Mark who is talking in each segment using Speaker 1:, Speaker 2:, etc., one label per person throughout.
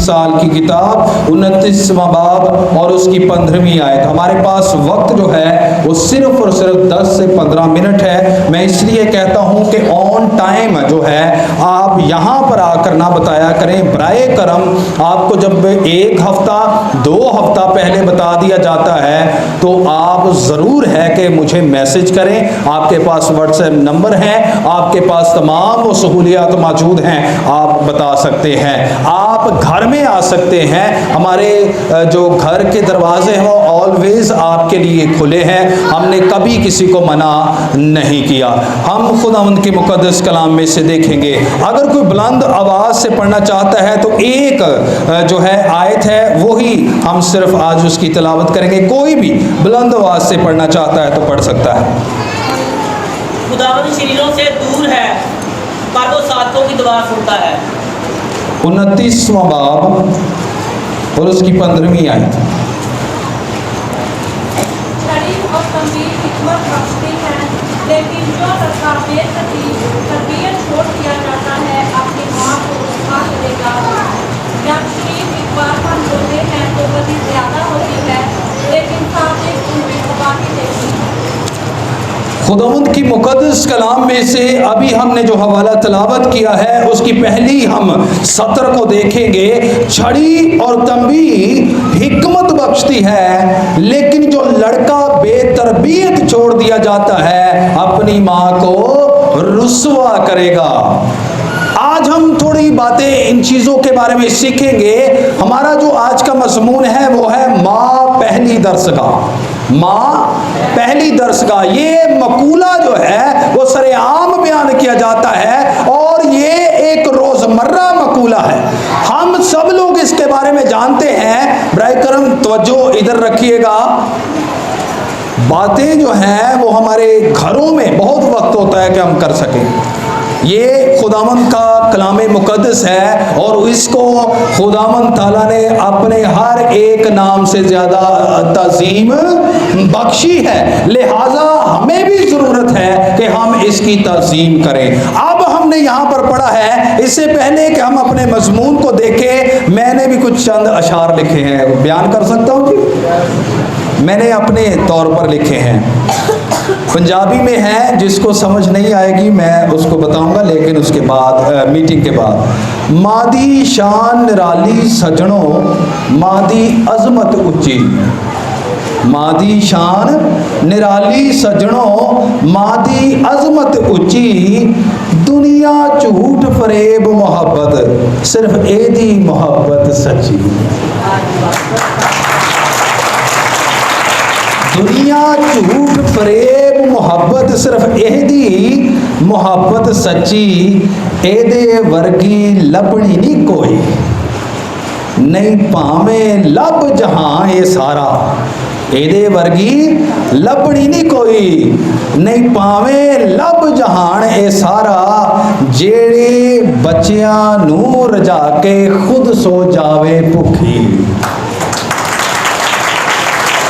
Speaker 1: साल की किताब 29वां बाब और उसकी 15वीं आयत। हमारे पास वक्त जो है वो सिर्फ और सिर्फ 10 से 15 मिनट है। मैं इसलिए कहता हूं कि ऑन टाइम जो है आप यहां पर आकर ना बताया करें। बराए करम आपको जब एक हफ्ता 2 हफ्ता पहले बता दिया जाता है तो आप जरूर है कि मुझे मैसेज करें। आपके पास व्हाट्सएप नंबर है, आपके पास तमाम वो सहूलियात मौजूद हैं, आप बता सकते हैं। आप घर में आ सकते हैं। हमारे जो घर के दरवाजे हैं वो ऑलवेज आपके लिए खुले हैं। हमने कभी किसी को मना नहीं किया। हम खुदावंद के मुकद्दस कलाम में से देखेंगे। अगर कोई बुलंद आवाज से पढ़ना चाहता है तो एक जो है आयत है वही हम सिर्फ आज उसकी तिलावत करेंगे। कोई भी बुलंद आवाज से पढ़ना चाहता है तो पढ़ सकता है।
Speaker 2: खुदावंद शरीरों से दूर है पर वो सातों की दुआ सुनता है।
Speaker 1: 29वां बाब और उसकी 15वीं आयत।
Speaker 3: शरीफ और गंभीर हिकमत बख्शती है, लेकिन जो लड़का तरबियत छोड़ दिया जाता है अपनी माँ को उठा देगा। जब शरीफ एक बार हम बोलते हैं तो गति ज्यादा होती है, लेकिन सादिक उनमें तबाही देती है।
Speaker 1: खुदावंद की मुकद्दस कलाम में से अभी हमने जो हवाला तलावत किया है उसकी पहली हम सत्र को देखेंगे। छड़ी और तंबी हिकमत बख्शती है, लेकिन जो लड़का बेतरबियत छोड़ दिया जाता है अपनी माँ को रुस्वा करेगा। आज हम थोड़ी बातें इन चीज़ों के बारे में सीखेंगे। हमारा जो आज का मज़मून है वो है माँ पहली दरसगाह। माँ पहली दरसगाह, ये मकूला जो है वो सरेआम बयान किया जाता है और ये एक रोज़मर्रा मकूला है। हम सब लोग इसके बारे में जानते हैं। बराए करम तवज्जो इधर रखिएगा। बातें जो हैं वो हमारे घरों में बहुत वक्त होता है कि हम कर सकें। ये खुदावंद का कलाम मुकद्दस है और इसको खुदावंद ताला ने अपने हर एक नाम से ज़्यादा तज़ीम बख्शी है। लिहाजा हमें भी ज़रूरत है कि हम इसकी तज़ीम करें। अब हमने यहाँ पर पढ़ा है, इससे पहले कि हम अपने मज़मून को देखें मैंने भी कुछ चंद अशार लिखे हैं। बयान कर सकता हूँ जी? मैंने अपने तौर पर लिखे हैं। पंजाबी में है, जिसको समझ नहीं आएगी मैं उसको बताऊंगा लेकिन उसके बाद मीटिंग के बाद। मादी शान निराली सजनों मादी अजमत ऊंची। मादी शान निराली सजनों मादी अजमत ऊंची। दुनिया झूठ फरेब मोहब्बत सिर्फ एदी मोहब्बत सच्ची। दुनिया झूठ फरेब मोहब्बत सिर्फ एदी मोहब्बत सच्ची। एदे वर्गी लभनी नहीं कोई, नहीं भावें लब जहां ये सारा। एदे वर्गी लभनी नहीं कोई, नहीं भावें लब जहान ए सारा। जेड़े बच्चियां नू रजा के खुद सो जावे भुखी।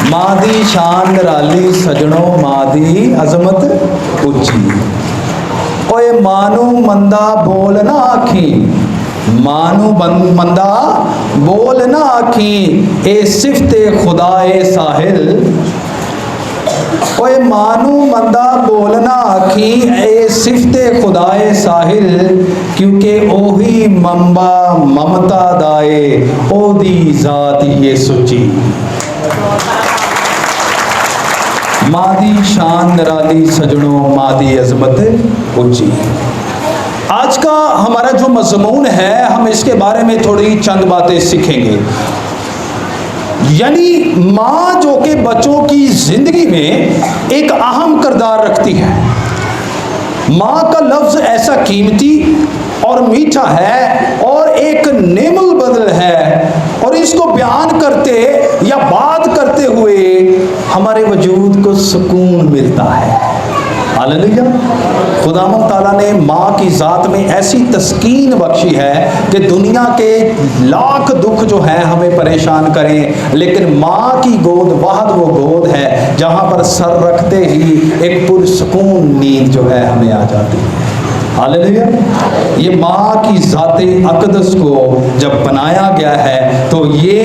Speaker 1: मादी शान निराली सजनों मादी अजमत ऊंची। ओए मानू मंदा बोल ना आखी, मानू मंदा बोल ना आखी। ए सिफते खुदाए साहिल। ओए मानू मंदा बोल ना आखी, ए सिफते खुदाए साहिल। क्योंकि ओही मंबा ममता दाए ओदी जात ये सुची। मादी शान निराली सजनों मादी अजमत ऊंची। आज का हमारा जो मज़मून है हम इसके बारे में थोड़ी चंद बातें सीखेंगे। यानी माँ जो कि बच्चों की जिंदगी में एक अहम किरदार रखती है। माँ का लफ्ज़ ऐसा कीमती और मीठा है और एक नेमुल बदल है और इसको बयान करते या बात करते हुए हमारे वजूद को सुकून मिलता है। हालेलुया। खुदावंद ताला ने माँ की ज़ात में ऐसी तस्कीन बख्शी है कि दुनिया के लाख दुख जो है हमें परेशान करें, लेकिन माँ की गोद वाहद वो गोद है जहाँ पर सर रखते ही एक पुरसकून नींद जो है हमें आ जाती है। हालेलुया। ये माँ की ज़ाते अक़दस को जब बनाया गया है तो ये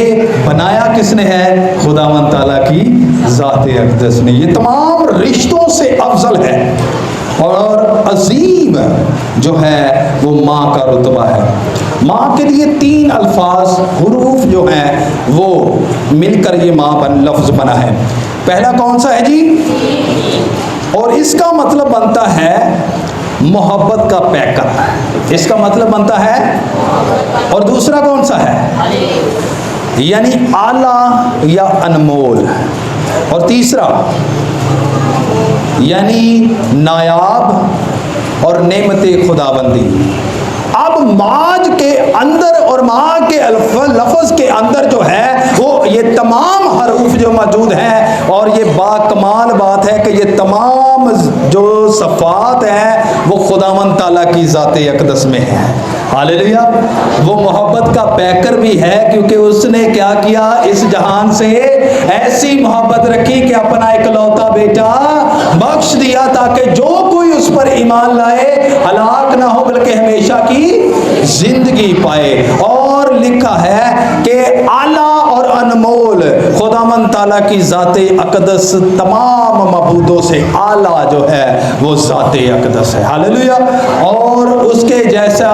Speaker 1: बनाया किसने है? खुदावंद ताला की ज़ाते अक़दस ने। ये तमाम रिश्तों से अफजल है और अजीम जो है वो माँ का रुतबा है। माँ के लिए 3 अल्फाज हुरूफ जो हैं वो मिलकर ये माँ लफ्ज़ बना है। पहला कौन सा है जी? और इसका मतलब बनता है मोहब्बत का पैकर, इसका मतलब बनता है। और दूसरा कौन सा है? यानी आला या अनमोल। और तीसरा यानी नायाब और नेमते खुदाबंदी। अब माज के अंदर और माँ के लफ्ज़ के अंदर जो है वो ये तमाम हरूफ जो मौजूद हैं, और ये बाकमाल बात है कि ये तमाम जो सफ़ात हैं वो खुदावंद ताला की ज़ाते अक़दस में है। हालेलुया। वो मोहब्बत का पैकर भी है क्योंकि उसने क्या किया? इस जहान से ऐसी मोहब्बत रखी कि अपना इकलौता बेटा बख्श दिया ताकि जो कोई उस पर ईमान लाए हलाक ना हो बल्कि हमेशा की जिंदगी पाए। और लिखा है कि आला और अनमोल खुदावंद ताला की ज़ाते अक़दस तमाम मबूदों से आला जो है वो ज़ाते अक़दस है। हालेलुया। और उसके जैसा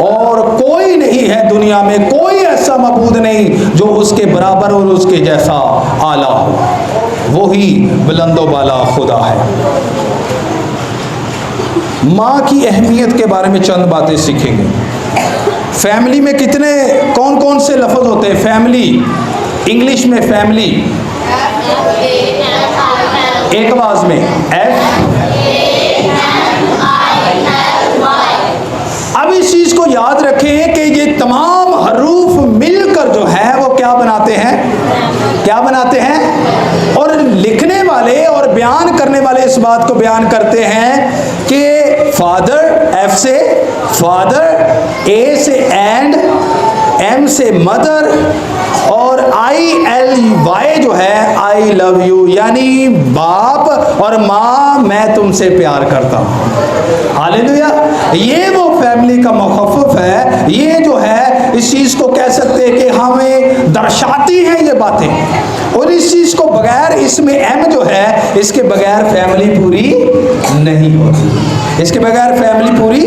Speaker 1: और कोई नहीं है दुनिया में, कोई ऐसा मबूद नहीं जो उसके बराबर और उसके जैसा आला हो। वो ही बुलंदो बाला खुदा है। माँ की अहमियत के बारे में चंद बातें सीखेंगे। फैमिली में कितने कौन कौन से लफ्ज़ होते हैं? फैमिली, इंग्लिश में फैमिली एक आवाज में अब इस चीज को याद रखें कि ये तमाम हरूफ मिलकर जो है वो क्या बनाते हैं? क्या बनाते हैं? और लिखने वाले और बयान करने वाले इस बात को बयान करते हैं कि फादर, एफ से फादर, ए से एंड, एम से मदर, और ILY जो है आई लव यू, यानी बाप और माँ मैं तुमसे प्यार करता हूँ। हालेलुया। ये वो फैमिली का मुखफ़्फ़ है। ये जो है इस चीज़ को कह सकते हैं कि हमें दर्शाती हैं ये बातें, और इस चीज़ को बगैर इसमें M जो है इसके बगैर फैमिली पूरी नहीं होती, इसके बगैर फैमिली पूरी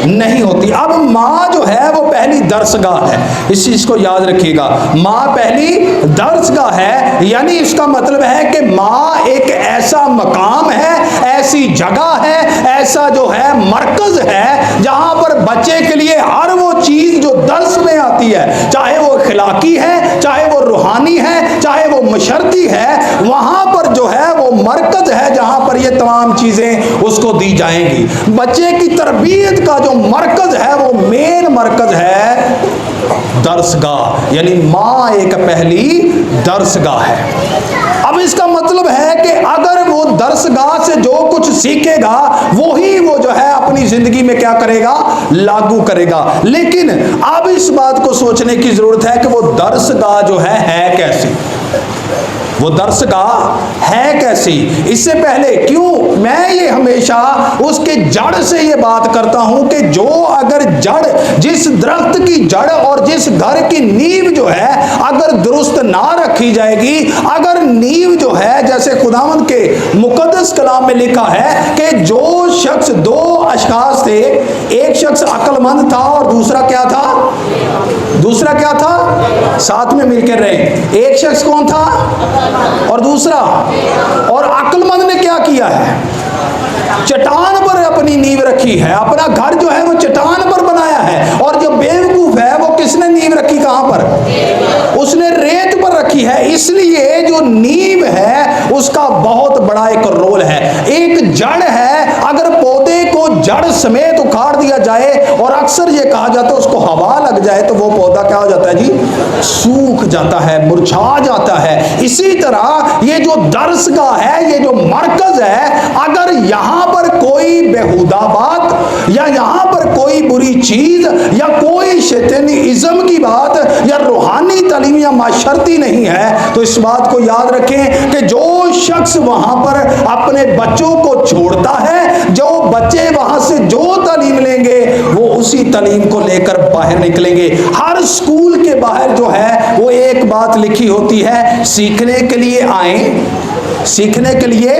Speaker 1: नहीं होती। अब माँ जो है वो पहली दर्सगाह है, इस चीज़ को याद रखिएगा। माँ पहली दर्सगाह है, यानी इसका मतलब है कि माँ एक ऐसा मकाम है, ऐसी जगह है, ऐसा जो है मरकज है जहाँ पर बच्चे के लिए हर वो चीज़ जो दर्स में आती है, चाहे वो अखलाकी है, चाहे वो रूहानी है, चाहे वो मशरती है, वहाँ पर जो है वो मरकज है जहाँ पर ये तमाम चीज़ें उसको दी जाएंगी। बच्चे की तरबियत का जो मरकज है वो मेन मरकज है दर्सगाह, यानी माँ एक पहली दर्सगाह है। अब इसका मतलब है कि अगर वो दर्सगाह से जो कुछ सीखेगा वही वो जो है अपनी जिंदगी में क्या करेगा? लागू करेगा। लेकिन अब इस बात को सोचने की जरूरत है कि वो दर्सगाह जो है कैसी? वो दर्सगाह है कैसी? इससे पहले क्यों मैं ये हमेशा उसके जड़ से ये बात करता हूं कि जो अगर जड़, जिस दरख्त की जड़ और जिस घर की नींव जो है अगर दुरुस्त ना रखी जाएगी, अगर नींव जो है जैसे खुदावंद के मुकद्दस कलाम में लिखा है कि जो शख्स, 2 अशखास थे, एक शख्स अक्लमंद था और दूसरा क्या था? दूसरा क्या था? साथ में मिलकर रहे। एक शख्स कौन था और दूसरा? और अक्लमंद ने क्या किया है? चट्टान पर अपनी नींव रखी है, अपना घर जो है वो चट्टान पर बनाया है। और जो बेवकूफ है वो किसने नींव रखी? कहां पर? उसने रेत पर रखी है। इसलिए जो नींव है उसका बहुत बड़ा एक रोल है। एक जड़ है, अगर पौधे को जड़ समेत उखाड़ दिया जाए और अक्सर ये कहा जाता है उसको हवा लग जाए तो वो पौधा क्या हो जाता है जी? सूख जाता है, मुरझा जाता है। इसी तरह ये जो दर्सगाह है, ये जो मरकज है, अगर यहाँ पर कोई बेहुदा बात या यहाँ पर कोई बुरी चीज या कोई शैतानी इज्म की बात या रूहानी तालीम या माशरती नहीं है, तो इस बात को याद रखें कि जो शख्स वहां पर अपने बच्चों को छोड़ता है, जो बच्चे वहां से जो तालीम लेंगे वो उसी तालीम को लेकर बाहर निकलेंगे। हर स्कूल के बाहर जो है वो एक बात लिखी होती है, सीखने के लिए आए, सीखने के लिए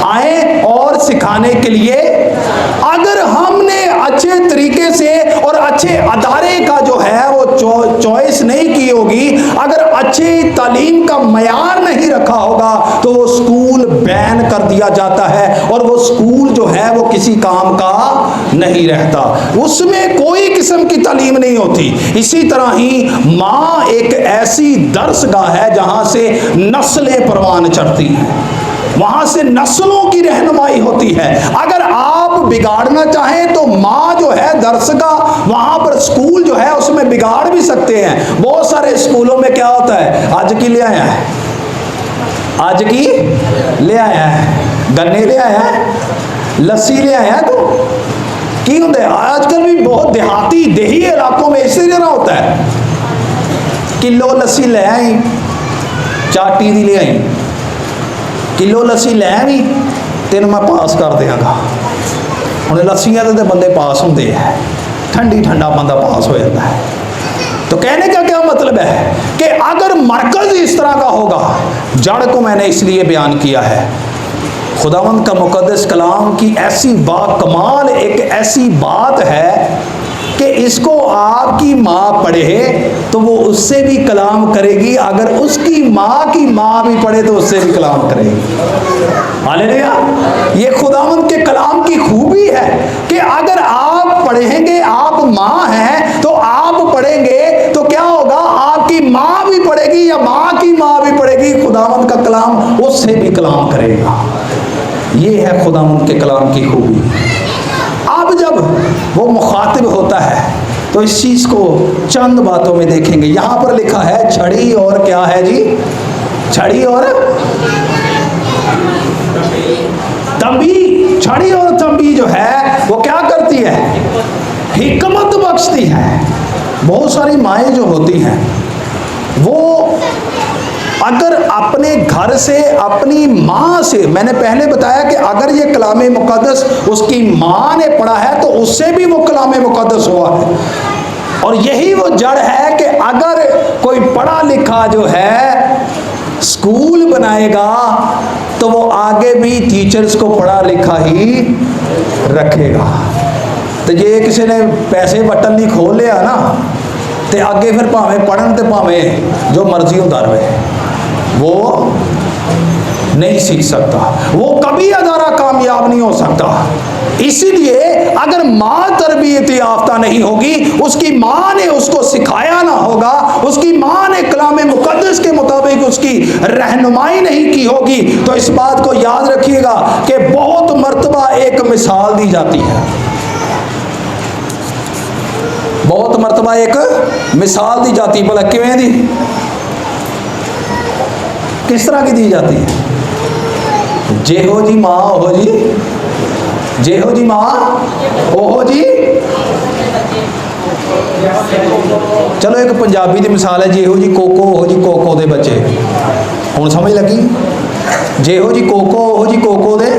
Speaker 1: आए और सिखाने के लिए। अगर हमने अच्छे तरीके से और अच्छे अदारे का जो है वो चॉइस नहीं की होगी, अगर अच्छी तालीम का मयार नहीं रखा होगा, तो वो स्कूल बैन कर दिया जाता है और वो स्कूल जो है वो किसी काम का नहीं रहता, उसमें कोई किस्म की तालीम नहीं होती। इसी तरह ही माँ एक ऐसी दर्सगाह है जहां से नस्लें परवान चढ़ती हैं, वहां से नस्लों की रहनुमाई होती है। अगर आप बिगाड़ना चाहें तो माँ जो है दरसगाह, वहां पर स्कूल जो है उसमें बिगाड़ भी सकते हैं। बहुत सारे स्कूलों में क्या होता है, आज की ले आया है, आज की ले आया है, गन्ने ले आया है, लस्सी ले आया है, तो की होता है। आजकल भी बहुत देहाती देही इलाकों में इसी तरह होता है, किलो लस्सी ले आई, चाटी दी ले आई, किलो लस्सी लै भी तेन मैं पास कर देंगा। हुण लस्सियां तो बंदे पास होंगे है, ठंडी ठंडा बंदा पास हो जाता है। तो कहने का क्या मतलब है कि अगर मरकज़ इस तरह का होगा, जड़ को मैंने इसलिए बयान किया है, खुदावंद का मुक़द्दस कलाम की ऐसी बाकमाल एक ऐसी बात है कि इसको आपकी माँ पढ़े तो वो उससे भी कलाम करेगी, अगर उसकी माँ की माँ भी पढ़े तो उससे भी कलाम करेगी। हालेलुया। ये खुदावंद के कलाम की खूबी है कि अगर आप पढ़ेंगे, आप माँ हैं तो आप पढ़ेंगे तो क्या होगा, आपकी माँ भी पढ़ेगी या माँ की माँ भी पढ़ेगी, खुदावंद का कलाम उससे भी कलाम करेगा। ये है खुदावंद के कलाम की खूबी। अब जब वो मुखातिब होता है तो इस चीज़ को चंद बातों में देखेंगे। यहाँ पर लिखा है छड़ी और क्या है जी, छड़ी और तंबी। छड़ी और तंबी जो है वो क्या करती है, हिकमत बख्शती है। बहुत सारी माएँ जो होती हैं वो अगर अपने घर से, अपनी माँ से, मैंने पहले बताया कि अगर ये कलाम मुक़द्दस उसकी माँ ने पढ़ा है तो उससे भी वो कलाम मुक़द्दस हुआ है। और यही वो जड़ है कि अगर कोई पढ़ा लिखा जो है स्कूल बनाएगा तो वो आगे भी टीचर्स को पढ़ा लिखा ही रखेगा। तो जे किसी ने पैसे बटन नहीं खोल लिया ना, तो आगे फिर भावें पढ़न तो भावें जो मर्जी होता रहे, वो नहीं सीख सकता, वो कभी अदारा कामयाब नहीं हो सकता। इसीलिए अगर माँ तरबियत याफ्ता नहीं होगी, उसकी माँ ने उसको सिखाया ना होगा, उसकी माँ ने कलाम मुक़द्दस के मुताबिक उसकी रहनुमाई नहीं की होगी, तो इस बात को याद रखिएगा कि बहुत मर्तबा एक मिसाल दी जाती है, बहुत मर्तबा एक मिसाल दी जाती है। भला किवें दी, किस तरह की दी जाती है, जेहो जी माँ ओहो जी, जेहो जी माँ ओहो जी। चलो एक पंजाबी की मिसाल है, जेहो जी कोको ओहो जी कोको दे बच्चे। हुण समझ लगी, जेहो जी कोको ओहो जी कोको दे।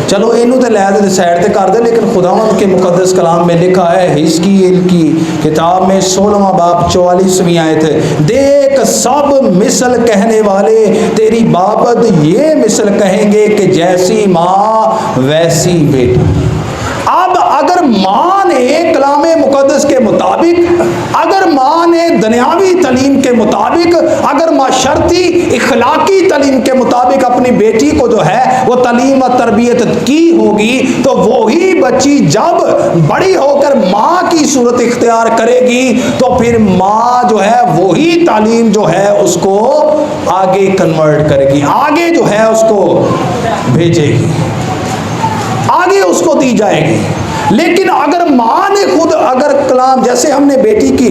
Speaker 1: चलो इनू तो लै दे साइड ते कर दे, लेकिन खुदावंद के मुक़द्दस कलाम में लिखा है हिजकीएल की किताब में 16वां बाब 44वीं आयत, देख सब मिसल कहने वाले तेरी बाबत ये मिसल कहेंगे कि जैसी माँ वैसी बेटी। अब अगर माँ ने कलाम मुक़द्दस के मुताबिक, अगर माँ ने दुनियावी तालीम के मुताबिक, अगर माशरती इखलाकी तालीम के मुताबिक अपनी बेटी को जो है वो तालीम और तरबियत की होगी, तो वही बच्ची जब बड़ी होकर माँ की सूरत इख्तियार करेगी तो फिर माँ जो है वही तालीम जो है उसको आगे कन्वर्ट करेगी, आगे जो है उसको भेजेगी, आगे उसको दी जाएगी। लेकिन अगर माँ ने खुद अगर कलाम, जैसे हमने बेटी की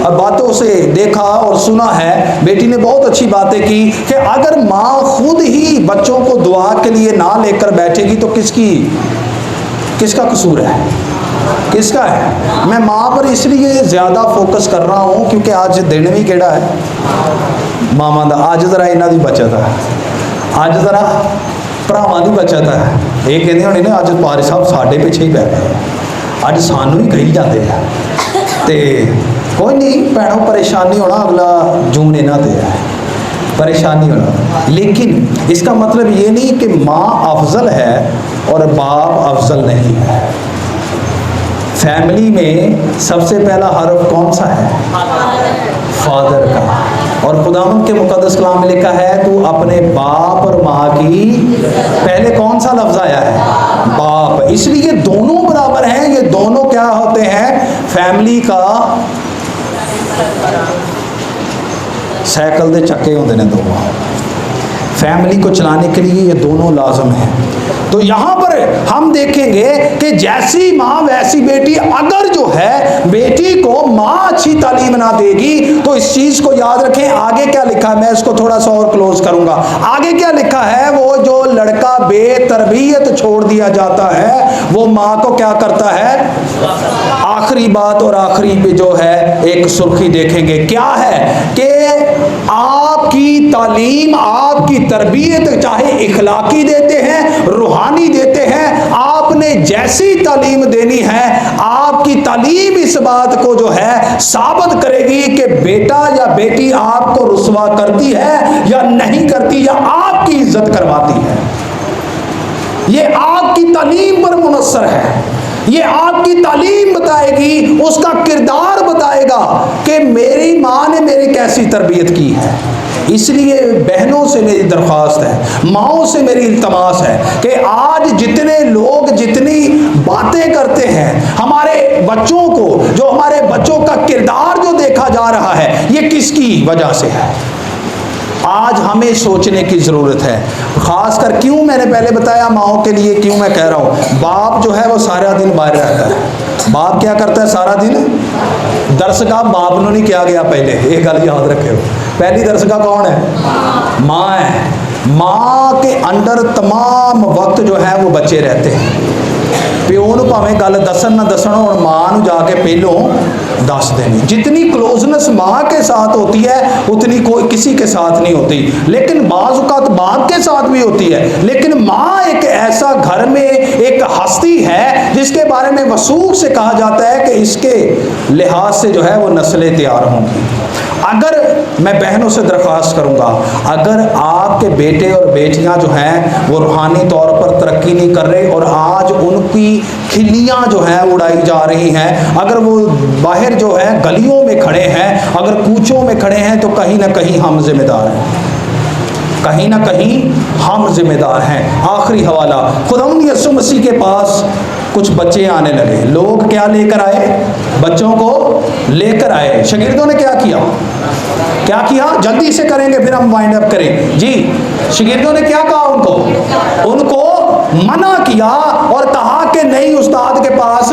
Speaker 1: बातों से देखा और सुना है, बेटी ने बहुत अच्छी बातें की कि अगर माँ खुद ही बच्चों को दुआ के लिए ना लेकर बैठेगी तो किसका कसूर है, किसका है। मैं माँ पर इसलिए ज़्यादा फोकस कर रहा हूँ क्योंकि आज दिन भी केड़ा है मामा दा, आज जरा इन्हों की बचत है, आज जरा भरावां की बचत है। ये कहते होने ने अज पारी साहब साढ़े पिछे ही पै गए, अज सानू ही कही जाते हैं। तो कोई नहीं भैनों, परेशानी होना अगला जून इन्हों से है, परेशानी होना। लेकिन इसका मतलब ये नहीं कि माँ अफजल है और बाप अफजल नहीं है। फैमिली में सबसे पहला हर्फ कौन सा है? फादर का। और खुदावंद के मुकद्दस कलाम में लिखा है तू अपने बाप और माँ की, पहले कौन सा लफ्ज आया है? बाप। इसलिए दोनों बराबर हैं, ये दोनों क्या होते हैं? फैमिली का साइकिल दे चक्के होते हैं दोनों, फैमिली को चलाने के लिए ये दोनों लाजम हैं। तो यहाँ पर हम देखेंगे कि जैसी माँ वैसी बेटी। अगर जो है बेटी को माँ अच्छी तालीम ना देगी तो इस चीज़ को याद रखें। आगे क्या लिखा है, मैं इसको थोड़ा सा और क्लोज करूँगा। आगे क्या लिखा है, वो जो लड़का बेतरबियत छोड़ दिया जाता है वो माँ को क्या करता है? आखिरी बात और आखिरी पे जो है एक सुर्खी देखेंगे, क्या है कि आपकी तालीम, आपकी तरबियत चाहे इखलाकी देते हैं, रूहानी देते हैं, आपने जैसी तालीम देनी है, आपकी तालीम इस बात को जो है साबित करेगी कि बेटा या बेटी आपको रुसवा करती है या नहीं करती, या आपकी इज्जत करवाती है। ये आपकी तालीम पर मुनस्सर है। ये आपकी तालीम बताएगी, उसका किरदार बताएगा कि मेरी माँ ने मेरी कैसी तरबियत की है। इसलिए बहनों से मेरी दरख्वास्त है, माँओं से मेरी इल्तमास है कि आज जितने लोग जितनी बातें करते हैं हमारे बच्चों को, जो हमारे बच्चों का किरदार जो देखा जा रहा है, ये किसकी वजह से है? आज हमें सोचने की ज़रूरत है। ख़ासकर क्यों मैंने पहले बताया माओं के लिए, क्यों मैं कह रहा हूँ, बाप जो है वो सारा दिन बाहर रहता है। बाप क्या करता है सारा दिन? दरसगाह बाप ने नहीं किया गया पहले, ये गल याद रखे। पहली दरसगाह कौन है? माँ है। माँ के अंडर तमाम वक्त जो है वो बच्चे रहते हैं। प्यो नूं भावें गल दसन ना दसन, और माँ नूं जाके पहलों दस देनी। जितनी क्लोजनेस माँ के साथ होती है उतनी कोई किसी के साथ नहीं होती। लेकिन बाज़ औक़ात बाप के साथ भी होती है। लेकिन माँ एक ऐसा घर में एक हस्ती है जिसके बारे में वसूख से कहा जाता है कि इसके लिहाज से जो है वो नस्लें तैयार होंगी। अगर मैं बहनों से दरख्वास्त करूंगा, अगर आपके बेटे और बेटियां जो हैं वो रूहानी तौर पर तरक्की नहीं कर रहे और आज उनकी खिल्लियां जो हैं उड़ाई जा रही हैं, अगर वो बाहर जो है गलियों में खड़े हैं, अगर कूचों में खड़े हैं, तो कहीं ना कहीं हम जिम्मेदार हैं, कहीं ना कहीं हम जिम्मेदार हैं। आखिरी हवाला, खुदावंद यीशु मसीह के पास कुछ बच्चे आने लगे। लोग क्या लेकर आए? बच्चों को लेकर आए। शागिर्दों ने क्या किया? क्या किया? जल्दी से करेंगे फिर हम वाइंड अप करें जी। शागिर्दों ने क्या कहा? उनको मना किया और कहा कि नहीं उस्ताद के पास,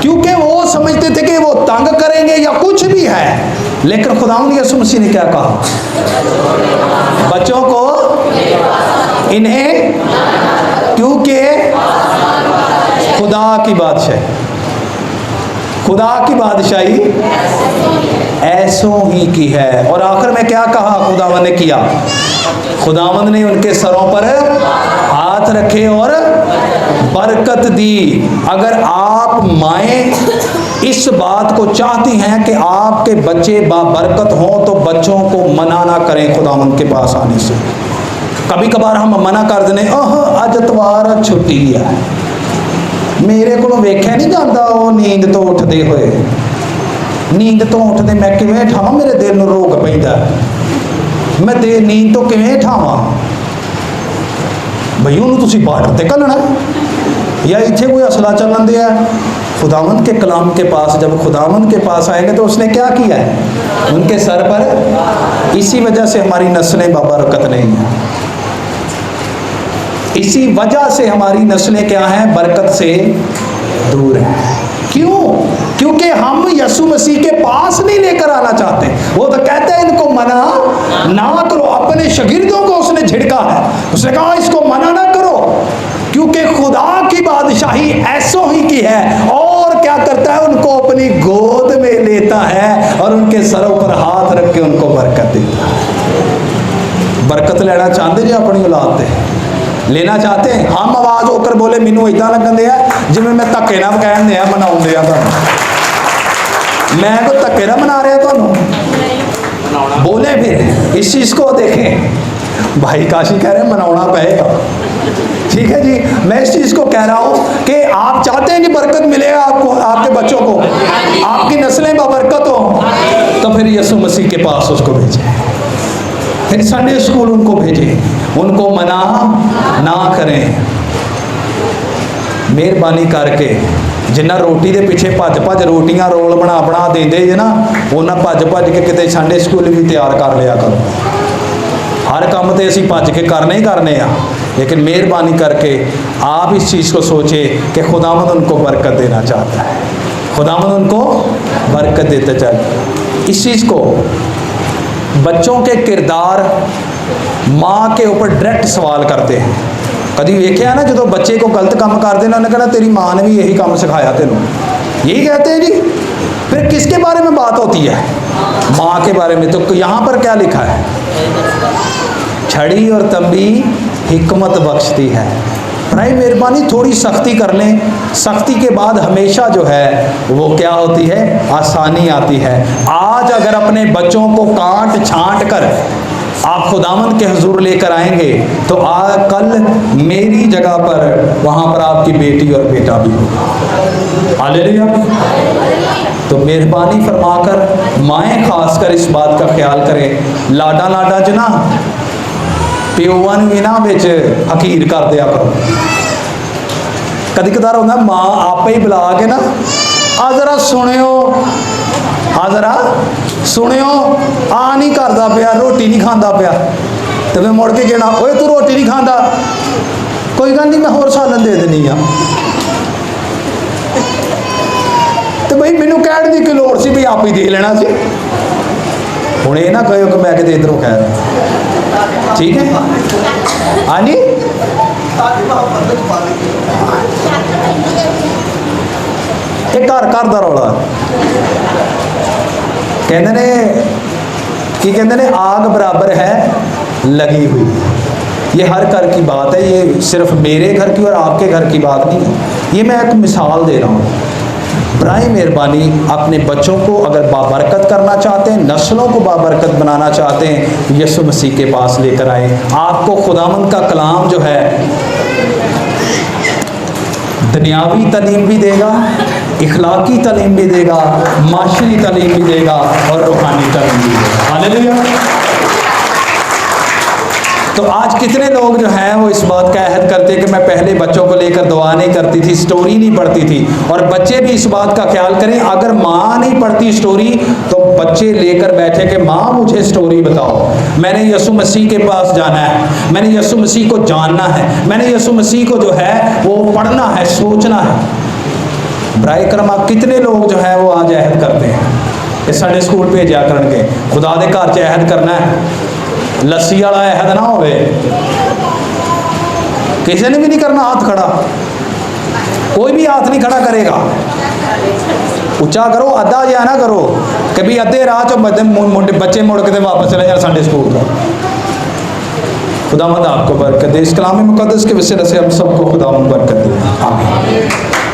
Speaker 1: क्योंकि वो समझते थे कि वो तंग करेंगे या कुछ भी है। लेकिन खुदावंद यीशु मसीह ने क्या कहा? बच्चों को इन्हें, क्योंकि खुदा की बादशाही, खुदा की बादशाही ऐसों ही की है। और आखिर में क्या कहा खुदावंद ने किया? खुदावंद ने उनके सरों पर हाथ रखे और बरकत दी। अगर आप माएँ इस बात को चाहती हैं कि आपके बच्चे बाबरकत हों तो बच्चों को मना ना करें खुदावंद के पास आने से। कभी कभार हम मना कर देने, अज इतवार छुट्टी है, मेरे को वेख्या नहीं जाता वो नींद तो उठते हुए, नींद तो उठते मैं किवें ठावां, मेरे दिल नूं रोग पैंदा, मैं नींद तो किवें ठावां? भई उन्होंने तुसीं बार्डर ते घल्लना या इत्थे कोई असला चलन दिया? खुदावंद के कलाम के पास, जब खुदावंद के पास आएंगे तो उसने क्या किया है? उनके सर पर। इसी वजह से हमारी नस्लें बाबरकत नहीं हैं, इसी वजह से हमारी नस्लें क्या हैं? बरकत से दूर है। क्यों? क्योंकि हम यीशु मसीह के पास नहीं लेकर आना चाहते। वो तो कहते हैं इनको मना ना करो। अपने शागिर्दों को उसने झिड़का है, उसने कहा इसको मना ना करो, क्योंकि खुदा की बादशाही ऐसों ही की है। और क्या करता है? उनको अपनी गोद में लेता है और उनके सरों पर हाथ रख के उनको बरकत देता है। बरकत लेना चाहते जी अपनी औलाद से? लेना चाहते हैं? हम आवाज़ होकर बोले मैनू इदा लगन दिया जिवें मैं धक्के ना कहन दिया मना दिया तुहानू। मैं कोई धक्के ना मना रहा तुहानू। बोले फिर इस चीज़ को देखें। भाई काशी कह रहे हैं मनाना पड़ेगा। ठीक है जी, मैं इस चीज़ को कह रहा हूँ कि आप चाहते हैं कि बरकत मिलेगा आपको, आपके बच्चों को, आपकी नस्लें बबरकत हो, तो फिर यीशु मसीह के पास उसको भेजें। फिर संडे स्कूल उनको भेजें, उनको मना ना करें। मेहरबानी करके जिन्ना रोटी के पिछे भज भज रोटियां रोल बना बना देंदे जे ना, उन्हें भज भज के किते संडे स्कूल भी तैयार कर लिया करो। हर काम तो असीं भज के करने ही करने आ, लेकिन मेहरबानी करके आप इस चीज़ को सोचें कि खुदावंद उनको बरकत देना चाहता है, खुदावंद उनको बरकत देता चाहता है। इस चीज़ को बच्चों के किरदार माँ के ऊपर डायरेक्ट सवाल करते हैं। कभी वेख्या ना जो बच्चे को गलत काम करते हैं उन्होंने कहना तेरी माँ ने भी यही काम सिखाया तेनों, यही कहते हैं जी। फिर किसके बारे में बात होती है? माँ के बारे में। तो यहाँ पर क्या लिखा है? छड़ी और तंबी हिकमत बख्शती है। भाई मेहरबानी थोड़ी सख्ती कर लें, सख्ती के बाद हमेशा जो है वो क्या होती है? आसानी आती है। आज अगर अपने बच्चों को काट छांट कर आप खुदावंद के हुजूर लेकर आएंगे तो कल मेरी जगह पर वहाँ पर आपकी बेटी और बेटा भी होगा। हालेलुया। तो मेहरबानी फरमाकर माएँ खासकर इस बात का ख्याल करें, लाडा लाडा च ना प्योवां भी ना बिच हकीर कर दिया करो। कदी कदार होंदा माँ आपे ही बुला के ना आ जरा सुनियो, आ जरा सुनियो, आ नहीं करता पिया, रोटी नहीं खाता पिया, तो मैं मुड़ के कहना ओए तू रोटी नहीं खाता, कोई गल नहीं मैं होर सालन दे देनी आ। तो बई मैनू कहने की कोई लोड़ सी भी आप ही दे लेना सी। हुण ये ना कहो कि मैं किते इधरों कह रहा। ठीक है? हाँ जी, ये घर घर का रौला कहते ने कि कहते ने आग बराबर है लगी हुई। ये हर घर की बात है, ये सिर्फ मेरे घर की और आपके घर की बात नहीं है। ये मैं एक मिसाल दे रहा हूँ। बराए मेहरबानी अपने बच्चों को अगर बाबरकत करना चाहते हैं, नस्लों को बाबरकत बनाना चाहते हैं, यीशु मसीह के पास लेकर आए। आपको खुदावंद का कलाम जो है दुनियावी तालीम भी देगा, इखलाकी तालीम भी देगा, माशरी तालीम भी देगा और रूहानी तालीम भी देगा। हालेलुया। तो आज कितने लोग जो हैं वो इस बात का अहद करते हैं कि मैं पहले बच्चों को लेकर दुआ नहीं करती थी, स्टोरी नहीं पढ़ती थी। और बच्चे भी इस बात का ख्याल करें, अगर माँ नहीं पढ़ती स्टोरी तो बच्चे लेकर बैठे कि माँ मुझे स्टोरी बताओ, मैंने यीशु मसीह के पास जाना है, मैंने यीशु मसीह को जानना है, मैंने यीशु मसीह को जो है वो पढ़ना है, सोचना है। बराए करम कितने लोग जो है वो आज अहद करते हैं इस संडे स्कूल भेजा करके खुदा दे घर च अहद करना है, लस्सी वाला अहद ना होवे, किसी ने भी नहीं करना हाथ खड़ा, कोई भी हाथ नहीं खड़ा करेगा। ऊंचा करो, अद्धा या ना करो कि भी अद्धे राह चो बच्चे मुड़ के वापस चले जाए संडे स्कूल का। खुदावंद आपको बरकत दे। इस कलाम मुकद्दस के वसीले से हम सबको खुदावंद बरकत दे। आमीन।